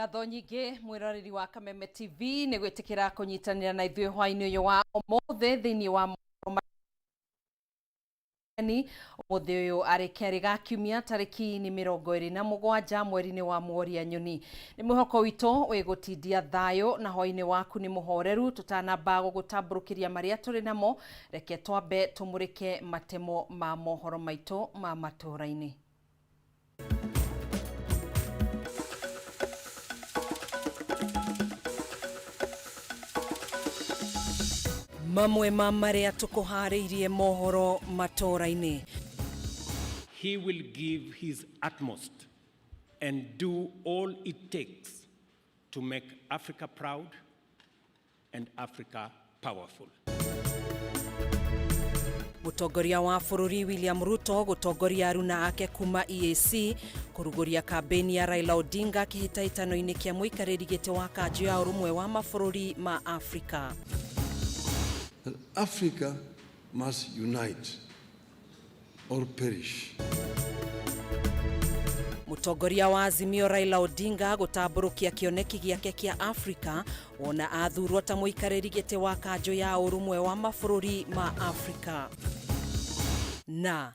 ngatho nyingi mwiroreri wa Kameme TV ni gwitikira kunyitanira na ithuĩ hwainĩ ũyũ wa ũmũthĩ thĩinĩ wa ũmũthĩ ũyũ arĩ kerĩ ga kiumia tarĩki nĩ 27 mweri-inĩ wa Mworia Nyoni. Nĩ mwĩhoko witũ wĩgũtindia thayũ na hwainĩ waku nĩ mũhoreru. Tũtanamba gũgũtambũrũkĩria marĩa tũrĩ namo, reke twambe tũmũrĩke matemo ma mohoro maitũ ma matũũra-inĩ. Mamwe ma marĩa tũkũharĩirie mohoro matũũra-inĩ. He will give his utmost and do all it takes to make Africa proud and Africa powerful. Mũtongoria wa bũrũri William Ruto gũtongoria aruna ake kuma EAC kũrugũria kambeni ya Raila Odinga kĩhĩtahĩtano-inĩ kĩa mũikarĩri gĩtĩ wa kanjũ ya ũrũmwe wa mabũrũri ma Afrika. Africa must unite or perish. Mũtongoria wa Azimio Raila Odinga gũtambũrũkia kĩoneki gĩake kĩa Afrika wona athurwo ta mũikarĩri gĩtĩ wa kanjũ ya ũrũmwe wa mabũrũri ma Afrika. Na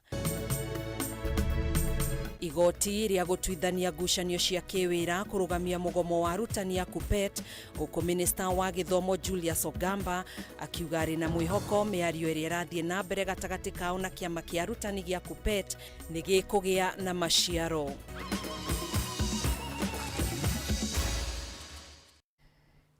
igoti rĩa gũtuithania ngucanio cia kĩwĩra kũrũgamia mũgomo wa arutani a KUPPET, gũkũ minista wa gĩthomo Julius Ogamba akiuga arĩ na mwĩhoko mĩario ĩrĩa ĩrathiĩ na mbere gatagatĩ kao na kĩama kĩa arutani gĩa KUPPET nĩ gĩkũgĩa na maciaro.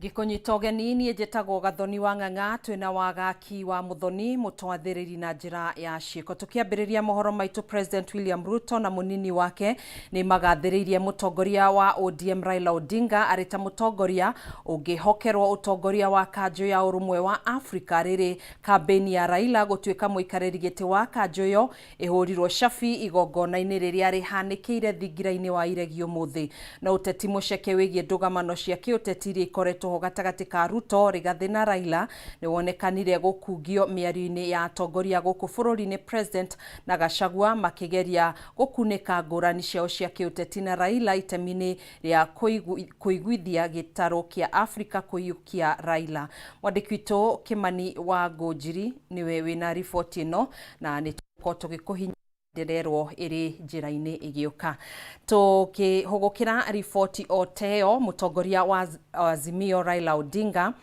Gĩkũnyita ũgeni niĩ njĩtagwo Gathoni wa Ng'ang'a, twĩna wagaki wa Muthoni mũtwathĩrĩri na njĩra ya ciĩko. Tũkĩambĩrĩria mohoro maitũ, President William Ruto na mũnini wake nĩ magathĩrĩirie mũtongoria wa ODM Raila Odinga arĩ ta mũtongoria ũngĩhokerwo ũtongoria wa kanjũ ya ũrũmwe wa Afrika rĩrĩ kambeni ya Raila gũtuĩka mũikarĩri gĩtĩ wa kanjũ ĩyo ĩhũrirwo cabi igongona-inĩ rĩrĩa rĩhanĩkĩire thingira-inĩ wa iregi ũmũthĩ. Na ũteti mũceke wĩgiĩ ndũgamano cia kĩũteti iria ikoretwo gatagatĩ ka Ruto, Rigathi na Raila nĩ wonekanire gũkungio mĩario-inĩ ya atongoria gũkũ bũrũri-inĩ, President na Gachagua makĩgeria gũkunĩka ngũrani ciao cia kĩũteti na Raila itemi-inĩ rĩa kũiguithia gĩtarũ kĩa Afrika kũiyũkia Raila. Mwandĩki witũ Kimani wa Ngũnjiri nĩwe wĩna riboti ĩno na nĩ tũgĩkũhinya ndererwo ĩrĩ njĩra-inĩ ĩgĩũka. Tũkĩhũgũkĩra riboti o teyo, mũtongoria wa Azimio Raila Odinga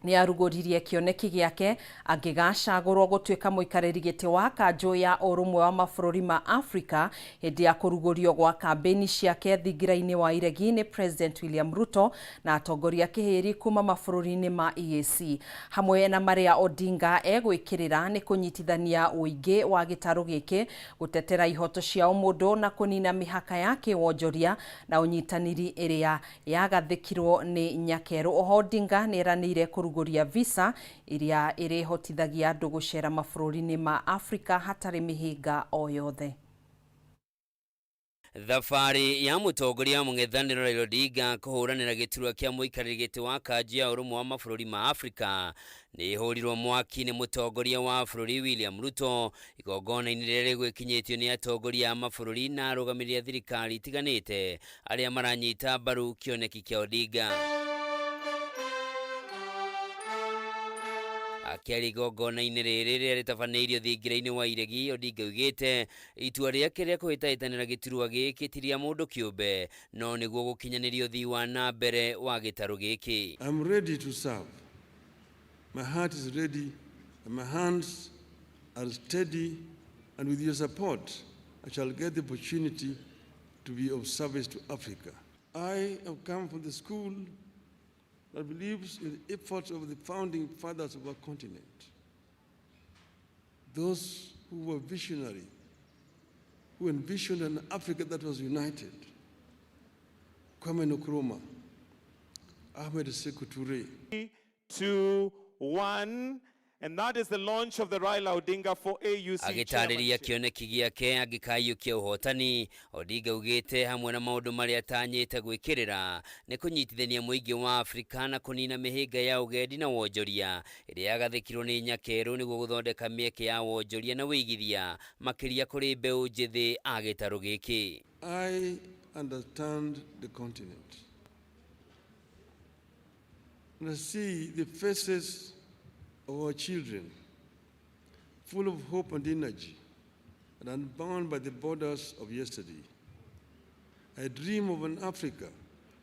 nĩ arugũririe kĩoneki gĩake angĩgacagũrwo gũtuĩka mũikarĩri gĩtĩ wa kanjũ ya ũrũmwe wa mabũrũri ma Afrika hĩndĩ ya kũrugũrio gwa kambeni ciake thingira-inĩ wa iregi nĩ President William Ruto na atongoria kĩhĩri kuma mabũrũri-inĩ ma EAC. Hamwe na marĩa Odinga egwĩkĩrĩra nĩ kũnyitithania ũingĩ wa gĩtarũ gĩkĩ, gũtetera ihoto cia ũmũndũ na kũnina mĩhaka ya kĩwonjoria na ũnyitanĩri ĩrĩa yagathĩkirwo nĩ nyakerũ. Oho Odinga nĩ eranĩire kũrugũria visa iria ĩrĩhotithagia andũ gũcera mabũrũri-inĩ ma Afrika hatarĩ mĩhĩnga o yothe. Thabarĩ ya mũtongoria wa mũng'ethanĩro Raila Odinga kũhũranĩra gĩturwa kĩa mũikarĩri gĩtĩ wa kanjũ ya ũrũmwe wa mabũrũri ma Afrika nĩ ĩhũrirwo mwaki nĩ mũtongoria wa bũrũri William Ruto igongona-inĩ rĩrĩa rĩgwĩkinyĩtio nĩ atongoria a mabũrũri na arũgamĩrĩri a thirikari itiganĩte arĩa maranyita mbaru kĩoneki kĩa Odinga. Akĩaria igongona-inĩ rĩrĩ rĩrĩa rĩtabanĩirio thingira-inĩ wa iregi, Odinga oigĩte itua rĩake rĩa kũhĩtahĩtanĩra gĩturwa gĩkĩ ti rĩa mũndũ kĩũmbe, no nĩguo gũkinyanĩria ũthii wa na mbere wa gĩtarũ gĩkĩ. I'm ready to serve. My heart is ready and my hands are steady, and with your support I shall get the opportunity to be of service to Africa. I have come from the school that believes in the efforts of the founding fathers of our continent. Those who were visionary, who envisioned an Africa that was united. Kwame Nkrumah, Ahmed Sekou Touré. 3, 2, 1. And that is the launch of the Raila Odinga for AUC agĩtarĩria kĩoneki gĩake angĩkaiyũkia ũhotani. Odinga augĩte hamwe na maũndũ marĩa atanyĩte gwĩkĩrĩra nĩ kũnyitithania mũingĩ wa Afrika na kũnina mĩhĩnga ya ũgendi na wonjoria ĩrĩa yagathĩkirwo nĩ nyakerũ nĩguo gũthondeka mĩeke ya wonjoria na wĩigithia makĩria kũrĩ mbeũ njĩthĩ a gĩtarũ gĩkĩ. I understand the continent. and I see the faces of our children, full of hope and energy, and unbound by the borders of yesterday. I dream of an Africa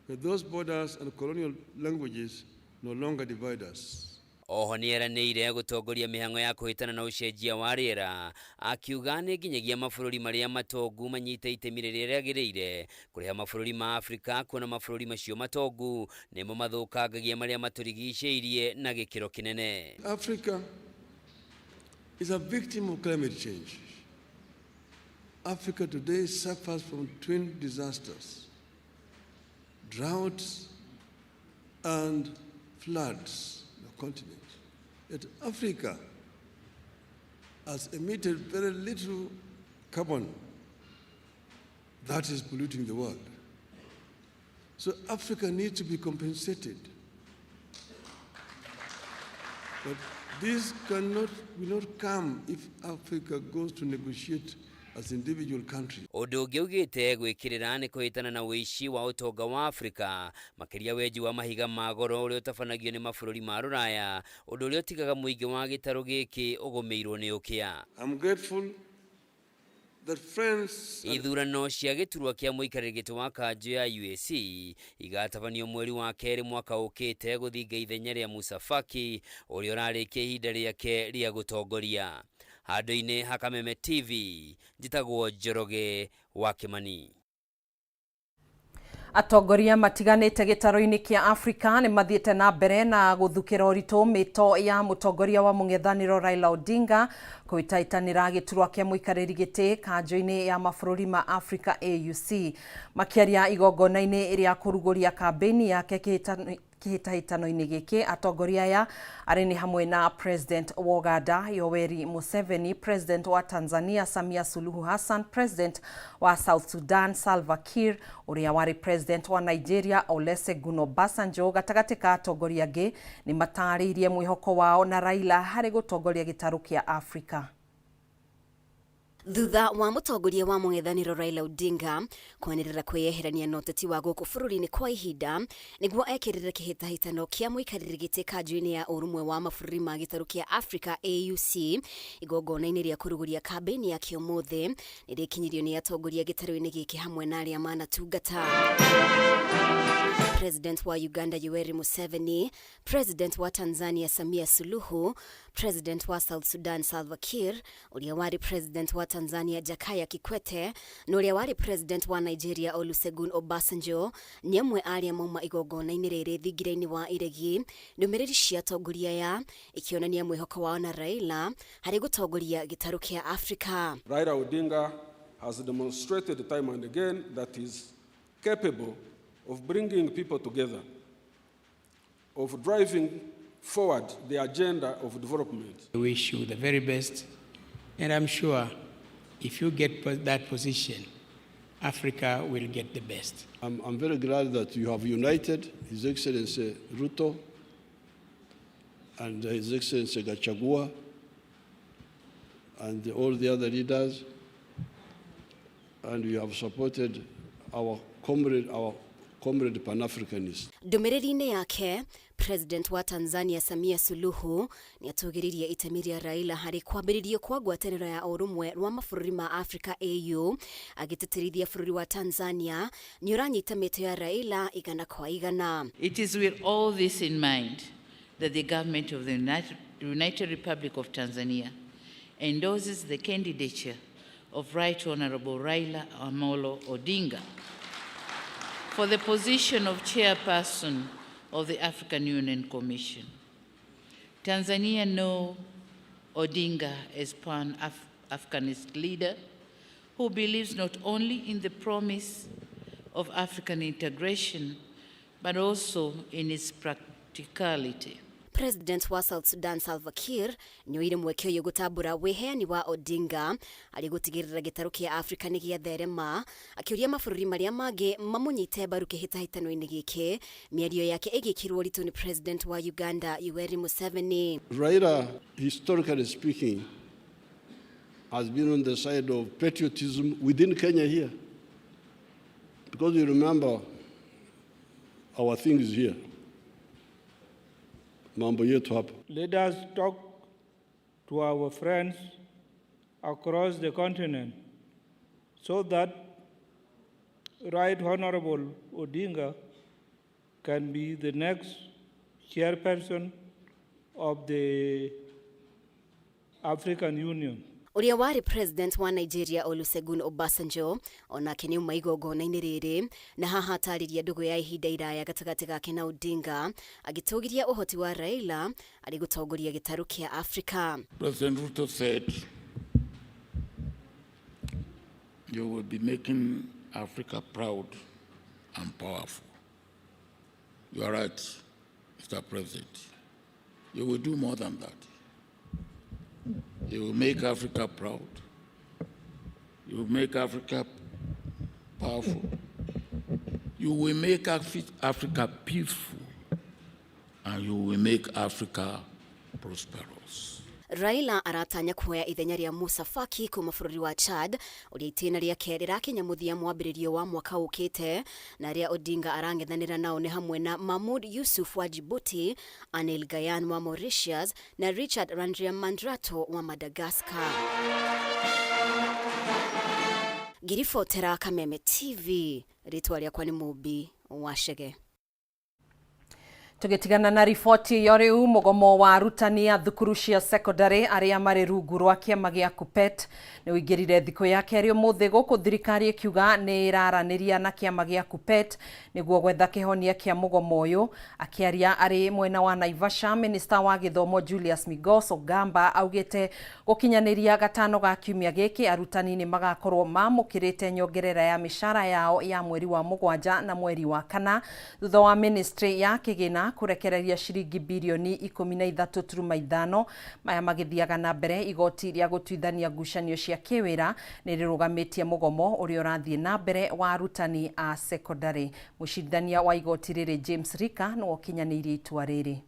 where those borders and colonial languages no longer divide us. Oho nieranĩire gũtongoria mĩhang'o ya kũhĩtana na ũcenjia wa rĩera, akiuga nĩ nginyagia mabũrũri marĩa matongu manyite itemi rĩrĩa rĩagĩrĩire kũrĩha mabũrũri ma Afrika, kuona mabũrũri macio matongu nĩmo mathũkangagia marĩa matũrigicĩirie na gĩkĩro kĩnene. Africa is a victim of climate change. Africa today suffers from twin disasters, droughts and floods in the continent. Yet Africa has emitted very little carbon that is polluting the world. So Africa needs to be compensated. But this will not come if Africa goes to negotiate as individual countries. Ũndũ ũngĩ ugĩte gwĩkĩrĩra nĩ kũhĩtana na ũici wa ũtonga wa Afrika, makĩria wenji wa mahiga ma goro ũrĩa ũtabanagio nĩ mabũrũri ma Rũraya, ũndũ ũrĩa ũtigaga mũingĩ wa gĩtarũ gĩkĩ ũgũmĩirwo nĩ ũkĩa. I'm grateful that friends. Ithurano cia gĩturwa kĩa mũikarĩri gĩtĩ wa kanjũ ya UAC igatabanio mweri wa kerĩ mwaka ũkĩte gũthinga ithenya rĩa Musa Faki ũrĩa ũrarĩkia ihinda rĩake rĩa gũtongoria. Handũ-inĩ ha Kameme TV, njĩtagwo Njoroge wa Kimani. Atongoria matiganĩte gĩtarũ-inĩ kĩa Afrika nĩ mathiĩte na mbere na gũthukĩra ũritũ mĩto ya mũtongoria wa mũng'ethanĩro Raila Odinga kwĩtaĩtanĩra gĩturwa kĩa mũikarĩri gĩtĩ kanjũ-inĩ ya mabũrũri ma Africa AUC. Makĩaria igongona-inĩ rĩa kũrugũria kambĩini yake kĩhĩtahĩtano-inĩ gĩkĩ, atongoria aya arĩ nĩ hamwe na President wa Uganda Yoweri Museveni, President wa Tanzania Samia Suluhu Hassan, President wa South Sudan Salva Kiir, ũrĩa warĩ President wa Nigeria Olusegun Obasanjo. Gatagatĩ ka atongoria angĩ nĩ matarĩirie mwĩhoko wao na Raila harĩ gũtongoria gĩtarũ kĩa Afrika. Thutha wa mũtongoria wa mũng'ethanĩro Raila Odinga kwanĩrĩra kwĩyeherania na ũteti wa gũkũ bũrũri-inĩ kwa ihinda nĩguo ekĩrĩre kĩhĩtahĩtano kĩa mũikarĩri gĩtĩ kanjũ-inĩ ya ũrũmwe wa mabũrũri ma gĩtarũ kĩa Africa AUC, igongona-inĩ rĩa kũrugũria kambĩini yake ũmũthĩ nĩrĩkinyirio nĩ atongoria gĩtarũ-inĩ gĩkĩ hamwe na arĩa manatungata. President wa Uganda Yoweri Museveni, President wa Tanzania Samia Suluhu, President wa South Sudan Salva Kiir, ũrĩa warĩ President wa Tanzania Jakaya Kikwete, na ũrĩa warĩ President wa Nigeria Olusegun Obasanjo nĩ amwe arĩa mauma igongona-inĩ rĩrĩ thingira-inĩ wa iregi. Ndũmĩrĩri cia atongoria aya ikĩonania mwĩhoko wao na Raila harĩ gũtongoria gĩtarũ kĩa Africa. Raila Odinga has demonstrated time and again that he is capable of bringing people together, of driving forward the agenda of development. I wish you the very best, and I'm sure if you get that position, Africa will get the best. I'm very glad that you have united His Excellency Ruto and His Excellency Gachagua and all the other leaders, and you have supported our comrade Pan-Africanist. Ndũmĩrĩri-inĩ yake, President wa Tanzania Samia Suluhu nĩ atũgĩririe itemi rĩa Raila harĩ kwambĩrĩrio kwa ngwatanĩro ya ũrũmwe wa mabũrũri ma Africa AU, agĩtĩtĩrithia bũrũri wa Tanzania nĩ ũranyita mĩto ya Raila igana kwa igana. It is with all this in mind that the government of the United Republic of Tanzania endorses the candidature of Right Honorable Raila Amolo Odinga for the position of chairperson of the African Union Commission. Tanzania knows Odinga as Pan-Africanist leader who believes not only in the promise of African integration, but also in its practicality. President wa South Sudan Salva Kiir nĩ oire mweke ũyũ gũtambũra wĩheani wa Odinga arĩ gũtigĩrĩra gĩtarũ kĩa Afrika nĩ gĩatherema, akĩũria mabũrũri marĩa mangĩ mamũnyite mbaru kĩhĩtahĩtano-inĩ gĩkĩ. Mĩario yake ĩgĩkĩrwo ũritũ nĩ President wa Uganda Yoweri Museveni. Raila, historically speaking, has been on the side of patriotism within Kenya here. Because you remember our things here. mambo yetu hapa. Let us talk to our friends across the continent so that Right Honorable Odinga can be the next chairperson of the African Union. Uria wari president wa Nigeria Olusegun Obasanjo onake ni uma igongona-inĩ rĩrĩ na haha atariria ndugu ya ihinda iraya gatagati gake na Odinga agitugiria uhoti wa Raila ari gutongoria gitaru kia Africa. President Ruto said you will be making Africa proud and powerful. You are right, Mr. President. You will do more than that. You will make Africa proud. You will make Africa powerful. You will make Africa peaceful. And you will make Africa prosperous. Raila aratanya kuoya ithenya ria Musa Faki kuma bururi wa Chad uria itena ria keri rakinyamuthia mwambiririo wa mwaka ukite na ria Odinga arangethanira nao ni hamwe na Mahmoud Yusuf wa Djibouti, Anil Gayan wa Mauritius na Richard Randriamandrato wa Madagascar. Girifotera Kameme TV, ritwa riakwa ni Mubi Washege. Tugitigana na riboti ya riu mugomo wa arutani a thukuru cia secondary aria mari rungu rwa kiama gia KUPPET ni uingirire thiko ya keri umuthi guku thirikari ikiuga ni iraraniria na kiama gia KUPPET niguo gwetha kihonia kia mugomo uyu. Akiaria ari mwena wa Naivasha, Minister wa Githomo Julius Migos Ogamba augite gukinyaniria gatano ga kiumia giki arutani ni magakorwo mamukirite nyongerera ya mishara yao ya mweri wa mugwanja na mweri wa kana thutha wa ministry ya kigina kurekereria shiringi bilioni 13.5 maya magithiaga na mbere. Igoti ria gutuithania ngucanio cia kiwira ni rirugamitie mugomo uria urathie na mbere wa arutani a secondary. Mucirithania wa igoti riri James Rika no kinyanirie itua riri.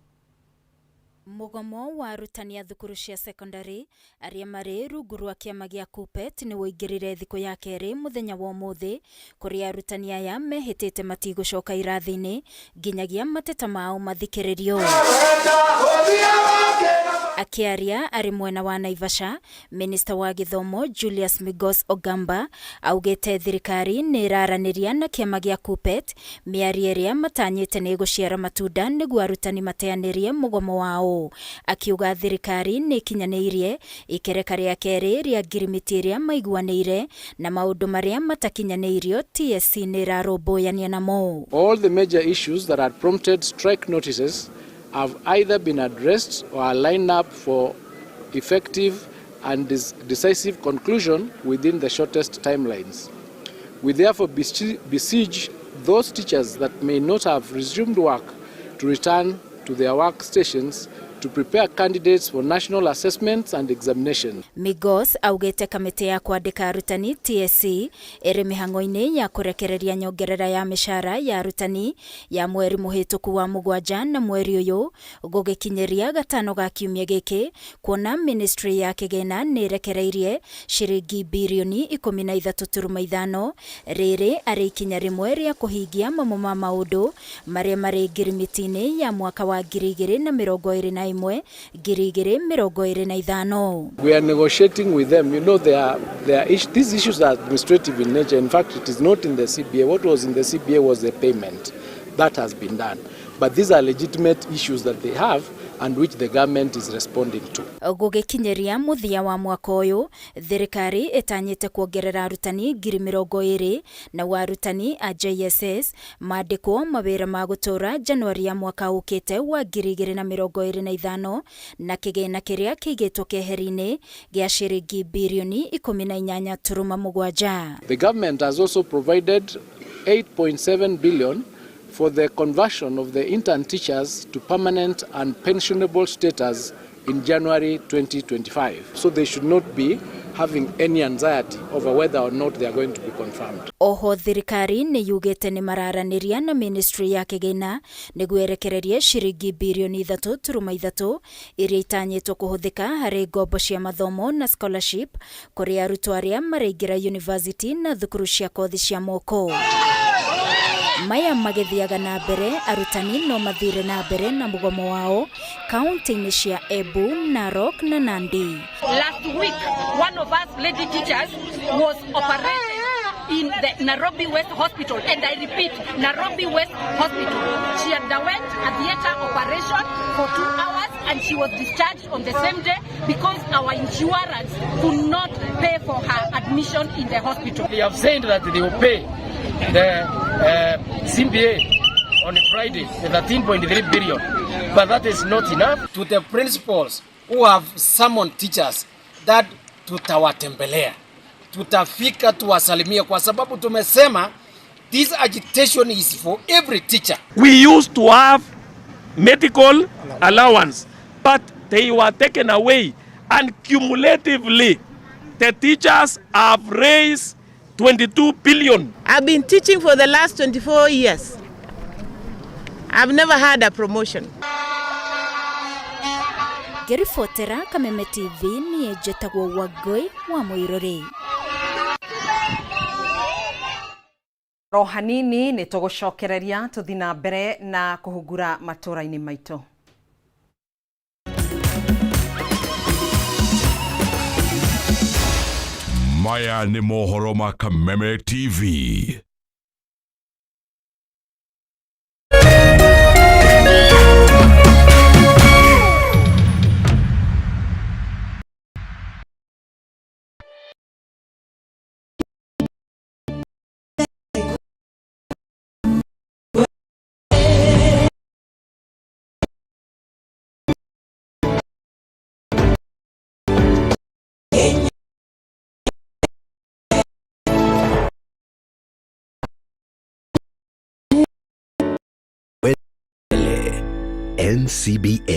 Mugomo wa arutani a thukuru cia secondary aria mari rungu rwa kiama gia KUPPET ni woingirire thiko ya keri muthenya wa umuthi kuria arutani aya mehitite matigucoka irathi-ini nginyagia mateta mao mathikiririo. Akiaria ari mwena wa Naivasha, Minister wa Githomo Julius Migos Ogamba augite thirikari ni iraraniria na kiama gia KUPPET miario iria matanyite ni guciara matunda niguo arutani mateanirie mugomo wao. Akiuga thirikari ni kinyaniirie ikereka ria keri ria ngirimiti iria maiguaniire na maundu maria matakinyaniirio TSC ni irarũmbũyania namo. All the major issues that had prompted strike notices have either been addressed or are lined up for effective and decisive conclusion within the shortest timelines. We therefore beseech those teachers that may not have resumed work to return to their workstations to prepare candidates for national assessments and examinations. Migos augite kamiti ya kuandika arutani TSC iri mihango-ini ya kurekereria nyongerera ya mishara ya arutani ya mweri muhituku wa mugwanja na mweri uyu gugikinyiria gatano ga kiumia giki kuona ministry ya kigina ni irekereirie shiringi bilioni 13.5 riri ari ikinya rimwe ria kuhingia mamwe ma maundu maria mari ngirimiti-ini ya mwaka wa 2021 We are negotiating with them. You know, these issues are administrative in nature. In fact, it is not in the CBA. What was in the CBA was the payment. That has been done. But these are legitimate issues that they have and which the government is responding to. Gugikinyeria muthia wa mwaka uyu thirikari itanyite kuongerera arutani 20,000 na warutani a JSS mandikwo mawira ma gutura Januari ya mwaka ukite wa 2025 na kigina kiria kigitwo keheri-ini gia shiringi bilioni 18.7. The government has also provided 8.7 billion for the conversion of the intern teachers to permanent and pensionable status in January 2025. So they should not be having any anxiety over whether or not they are going to be confirmed. Oho thirikari ni yugite ni mararaniria na ministry ya kigina niguo erekererie shiringi bilioni 3.3 iria itanyitwo kuhuthika hari ngombo cia mathomo na scholarship kuri arutwo aria maraingira university na thukuru cia kothi cia moko. maya magithiaga na mbere arutani no mathire na mbere na mugomo wao kaunti-inĩ cia Embu, Narok na Nandi. Last week, one of us lady teachers was operated in the Nairobi West Hospital, and I repeat, Nairobi West Hospital. She underwent a theater operation for 2 hours and she was discharged on the same day because our insurance could not pay for her admission in the hospital. They have said that they will pay the CBA on Friday, the 13.3 billion, but that is not enough. To the principals who have summoned teachers, that tutawatembelea, tutafika tuwasalimia, kwa sababu tumesema this agitation is for every teacher. We used to have medical allowance, but they were taken away, and cumulatively the teachers have raised 22 billion. I've been teaching for the last 24 years. I've never had a promotion. Ngĩribotera Kameme TV niĩ njĩtagwo Wangui wa Mũirũrĩ. Ro hanini nĩ tũgũcokereria tũthi na mbere na kũhungura matũũra-inĩ maitũ. Maya nĩ mohoro ma Kameme TV. NCBA.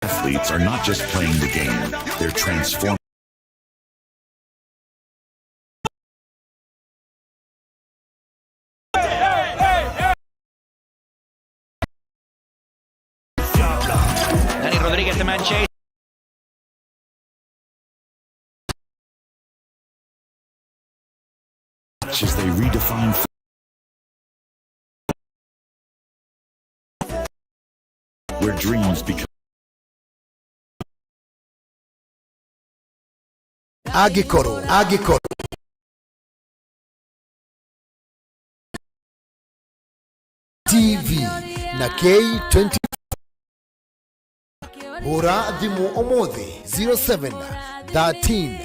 Athletes are not just playing the game, they're transforming. Rodriguez to Manchester. As they redefine where dreams become. Agikoro TV na K20. Hura thimu omothi 07 13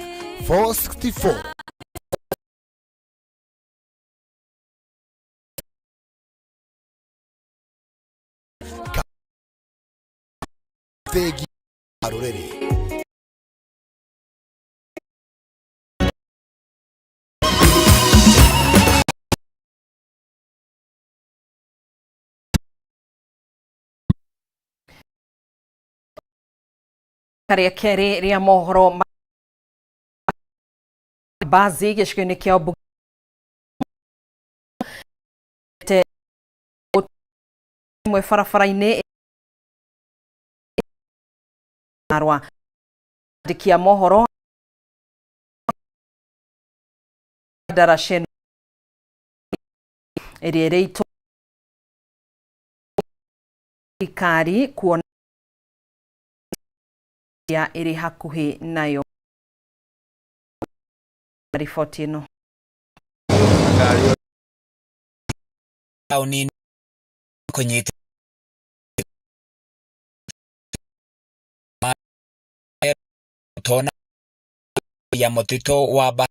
464. Thegi Arureri. Karia keri ria mohoro bazi gĩcigo-inĩ kĩa Odinga mwe barabara-inĩ arwa ndikia mohoro darashen ĩrĩa ikari kuona ya ĩrĩ hakuhĩ nayo. Riboti ĩno taũni kũnyita tona ya mũtitũ wa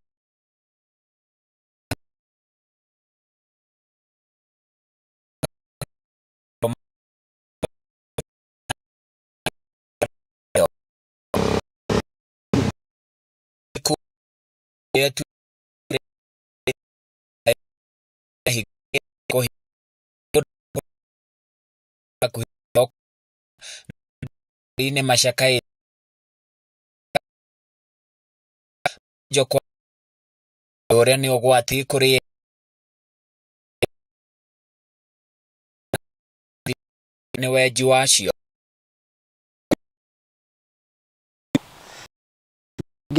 yetu ine mashakai joko ore ni ogwati kuri nĩ wenji wacio.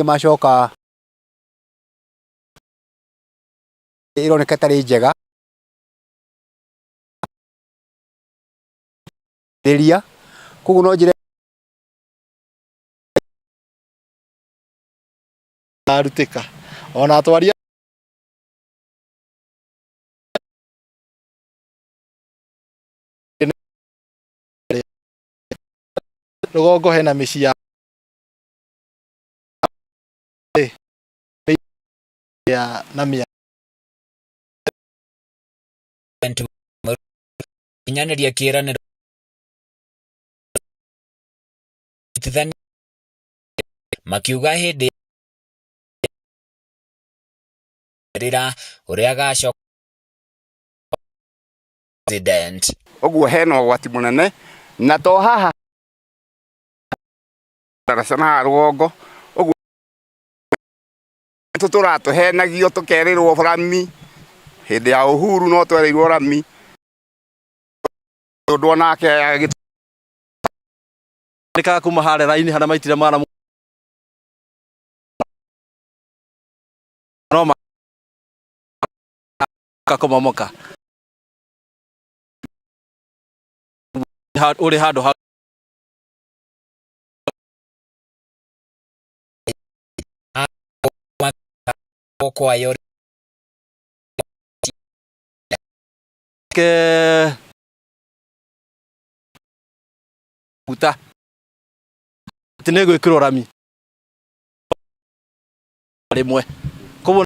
Macoka ironeka tarĩ njega rĩria koguo no njĩre arutĩka ona atwaria rũgongo hena mĩciĩ ya namia kinyanĩria kĩĩranĩro makiuga hĩndĩ rĩra ũrĩa agacoka president. Ũguo hena ũgwati mũnene na to haha darasana rũgongo ũguo tũratũhenagio tũkerĩrwo rami hĩndĩ ya Uhuru no twereirwo rami ũndũ onake nika kuma harĩa raini hana maitire mara no kakomomoka uri handũ ha kwayo ke buta tinego ikiro rami rimwe koguo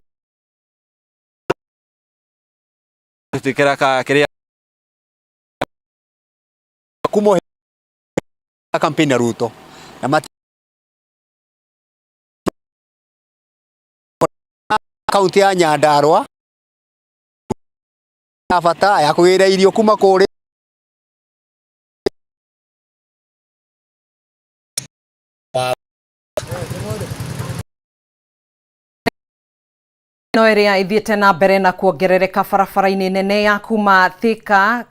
tikira ka kiria kumo campaign ya Ruto na kaunti ya Nyandarua bata ya kugira irio kuma kuri no ĩrĩa ithiĩte na mbere na kuongerereka barabara-inĩ nene ya kuma Thika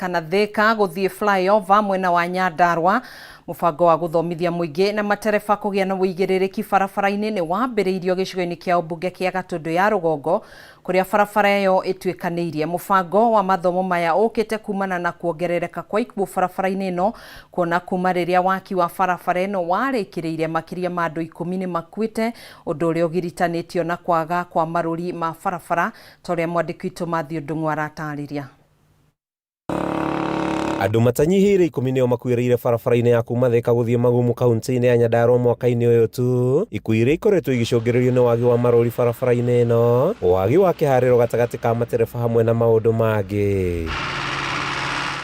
gũthiĩ flyover mwena wa Nyandarua. Mũbango wa gũthomithia mũingĩ na matereba kũgĩa na ũigĩrĩrĩki barabara-inĩ nĩ wambĩrĩirio gĩcigo-inĩ kĩa ũmbunge kĩa Gatũndũ ya Rũgongo kũrĩa barabara ĩyo ĩtuĩkanĩirie. Mũbango wa mathomo maya ũkĩte kumana na kuongerereka kwa ikuũ barabara-inĩ ĩno, kuona kuma rĩrĩa waki wa barabara ĩno warĩkĩrĩire makĩria ma andũ 10 nĩ makuĩte, ũndũ ũrĩa ũgiritanĩtio na kwaga kwa marũri ma barabara ta ũrĩa mwandĩki witũ Mathew Ndung'u aratarĩria. Andũ matanyihĩire 10 nĩo makuĩrĩire barabara-inĩ ya kuma Thika gũthiĩ Magumu kaunti-inĩ ya Nyandarua mwaka-inĩ ũyũ tu. Ikuũ iria ikoretwo igĩcũngĩrĩrio nĩ wagi wa marũri barabara-inĩ ĩno, wagi wa kĩharĩro gatagatĩ ka matereba hamwe na maũndũ mangĩ.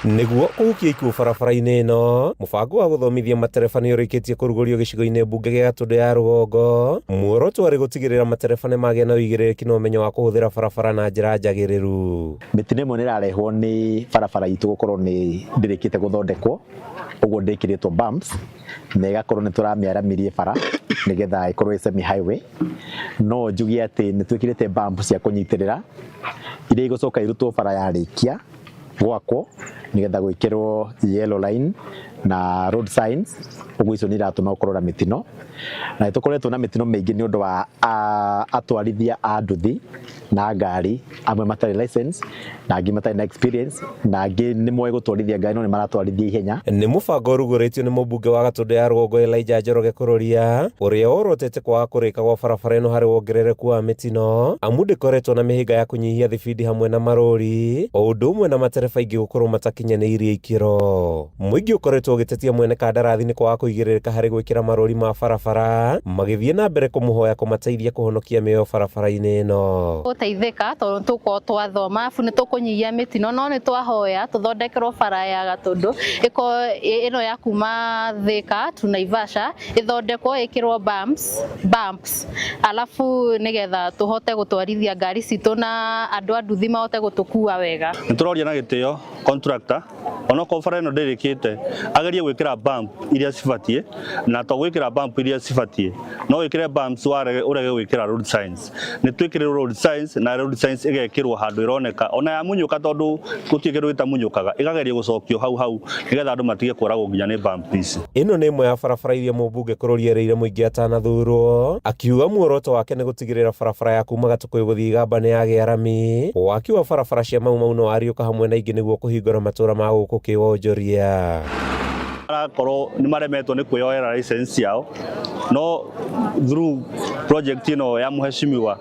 Nĩguo kũhukia ikuũ barabara-inĩ ĩno, mũbango wa gũthomithia matereba nĩ ũrĩkĩtie kũrugũrio gĩcigo-inĩ mbunge gĩa Gatũndũ ya Rũgongo. Muoroto warĩ gũtigĩrĩra matereba nĩ magĩa na ũigĩrĩrĩki na ũmenyo wa kũhũthĩra barabara na njĩra njagĩrĩru. Mĩtino ĩmwe nĩ ĩrarehwo nĩ barabara itũ gũkorwo nĩ ndĩrĩkĩte gũthondekwo, ũguo ndĩkĩrĩtwo bumps na ĩgakorwo nĩ tũramĩaramirie bara nĩgetha ĩkorwo ĩ semi highway. No njuge atĩ nĩ twĩkĩrĩte bump cia kũnyitĩrĩra iria igũcoka irutwo bara yarĩkia gwakwo nĩgetha gwĩkĩrwo yellow line na road signs, ũguo icio nĩ iratũma gũkorwo na mĩtino. Na tũkoretwo na mĩtino mĩingĩ nĩ ũndũ wa atwarithia a nduthi na ngari, amwe matarĩ license na angĩ matarĩ na experience na angĩ nĩ moĩ gũtwarithia ngari no nĩ maratwarithia ihenya. Nĩ mũbango ũrugũrĩtio nĩ mũmbunge wa Gatũndũ ya Rũgongo Elijah Njoroge Kũrũria, ũrĩa worotete kwaga kũrĩka gwa barabara ĩno harĩ wongerereku wa mĩtino, amu ndĩkoretwo na mĩhĩnga ya kũnyihia thibindi hamwe na marũri, o ũndũ ũmwe na matereba aingĩ gũkorwo matakinyanĩirie ikĩro. Mũingĩ ũkoretwo ũgĩtetia mwene kandarathi nĩ kwaga kũigĩrĩrĩka harĩ gwĩkĩra marũri ma barabara, magĩthiĩ na mbere kũmũhoya kũmateithia kũhonokia mĩoyo barabara-inĩ ĩno. Gũteithĩka tondũ tũkorwo twathoma abu nĩ tũkũnyihia mĩtino, no nĩ twahoya tũthondekerwo bara ya Gatũndũ ĩno ya kuma Thika tu Naivasha ĩthondekwo ĩkĩrwo bumps alafu nĩgetha tũhote gũtwarithia ngari citũ na andũ a nduthi mahote gũtũkua wega. Nĩ tũroria na gĩtĩo contractor ona ko bara no ndirikite agerie gwikira bump iria cibatie na to gwikira bump iria cibatie no wikire bumps urege gwikira road signs ni twikire road signs na road signs igekirwo handu ironeka ona ya munyuka tondu gutiikirwo itamunyukaga igagerie gucokio hau nigetha andu matige kuragwo nginya ni bump ici. Ino ni imwe ya barabara iria mũmbunge kũroriereire mũingĩ atanathurwo akiuga muoroto wake ni gutigirira barabara ya kuma Gatukuyu guthii Gamba ni yagĩa rami, waki wa barabara cia mau no ariũka hamwe na ingĩ nĩguo kũhingũra matũra ma gũkũ kĩwonjoria. Arakorwo ni maremetwo ni kwĩyoera license yao no through project ino ya muheshimiwa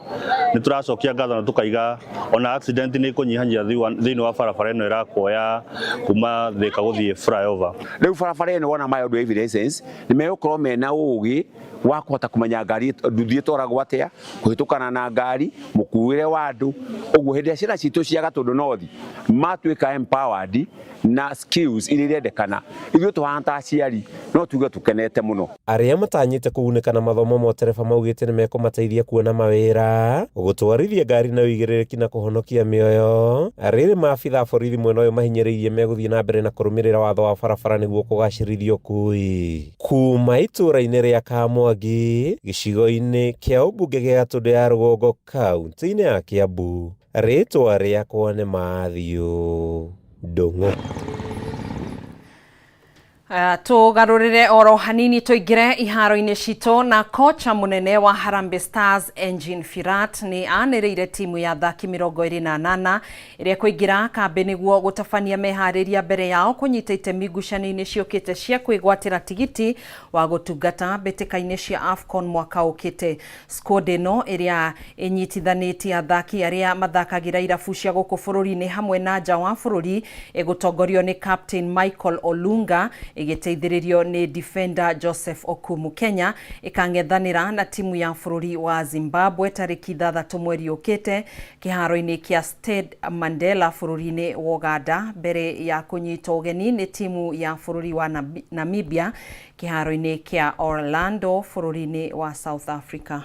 ni turacokia ngatho na tukaiga ona accident ni kunyihanyia thiini wa barabara ino irakuoya kuma Thika guthii flyover. Riu barabara ino wona mayo do license ni megukorwo mena ugi wa kuhota kumenya ngari nduthi itoragwo atia kuhitukana na ngari mukuire wa andu uguo hindi ciana citu cia Gatundu North matuika empowered na skills iria irendekana ithuĩ tuhana aciari no tuge tukenete muno. Aria matanyite kugunĩka na mathomo mo tereba maugĩte nĩ mekũmateithia kuona mawĩra gũtwarithia ngari na ũigĩrĩrĩki na kũhonokia mĩoyo. Rĩrĩ maabitha borithi mwena ũyũ mahinyĩrĩirie megũthiĩ na mbere na kũrũmĩrĩra watho wa barabara nĩguo kũgacĩrithia ũkui. Kuma itũra-inĩ rĩa Kamwangi gĩcigo-inĩ kĩa ũmbunge gĩa Gatundu ya rũgongo kaunti-inĩ ya Kiambu, rĩtwa rĩakwa nĩ Mathiũ Ndung'u. Tugarurire oro hanini tuingire iharo-inĩ citũ na kocha munene wa Harambee Stars Engin Firat ni anĩrĩire timu ya athaki 28 ĩrĩa kũingĩra kambe nĩguo gũtabania meharĩria mbere yao kũnyita itemi ngucanio-inĩ ciũkĩte cia kwĩgwatĩra tigiti wa gũtungata mbĩtĩka-inĩ cia AFCON mwaka ũkĩte. Squad ĩno ĩrĩa ĩnyitithanĩtie athaki arĩa mathakagĩra irabu cia gũkũ bũrũri-inĩ hamwe na nja wa bũrũri ĩgũtongorio nĩ Captain Michael Olunga igiteithĩrĩrio nĩ defender Joseph Okumu. Kenya ikang'ethanĩra na timu ya bũrũri wa Zimbabwe tarĩki 6 mweri ũkĩte kĩharo-inĩ kĩa Stade Mandela bũrũri-inĩ wa Uganda mbere ya kũnyitwo ũgeni nĩ timu ya bũrũri wa Namibia kĩharo-inĩ kĩa Orlando bũrũri-inĩ wa South Africa.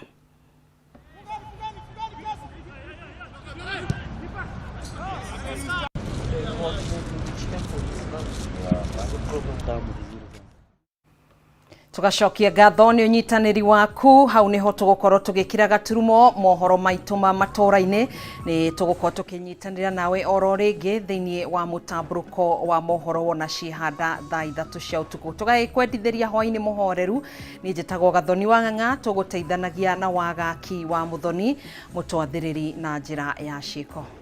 Tugacokia ngatho nĩ ũnyitanĩri waku. Hau nĩho tũgũkorwo tũgĩkĩra gaturumo mohoro maitũ ma matũra-inĩ. Nĩ tũgũkorwo tũkĩnyitanĩra nawe oro rĩngĩ thĩinĩ wa mũtambũrũko wa mohoro wona ciĩhanda thaa 3 cia ũtukũ. Tũgagĩkwendithĩria hwainĩ mũhoreru. Niĩ njĩtagwo Gathoni wa Ng'ang'a, tũgũteithanagia na wagaki wa Muthoni mũtwathĩrĩri na njĩra ya ciĩko.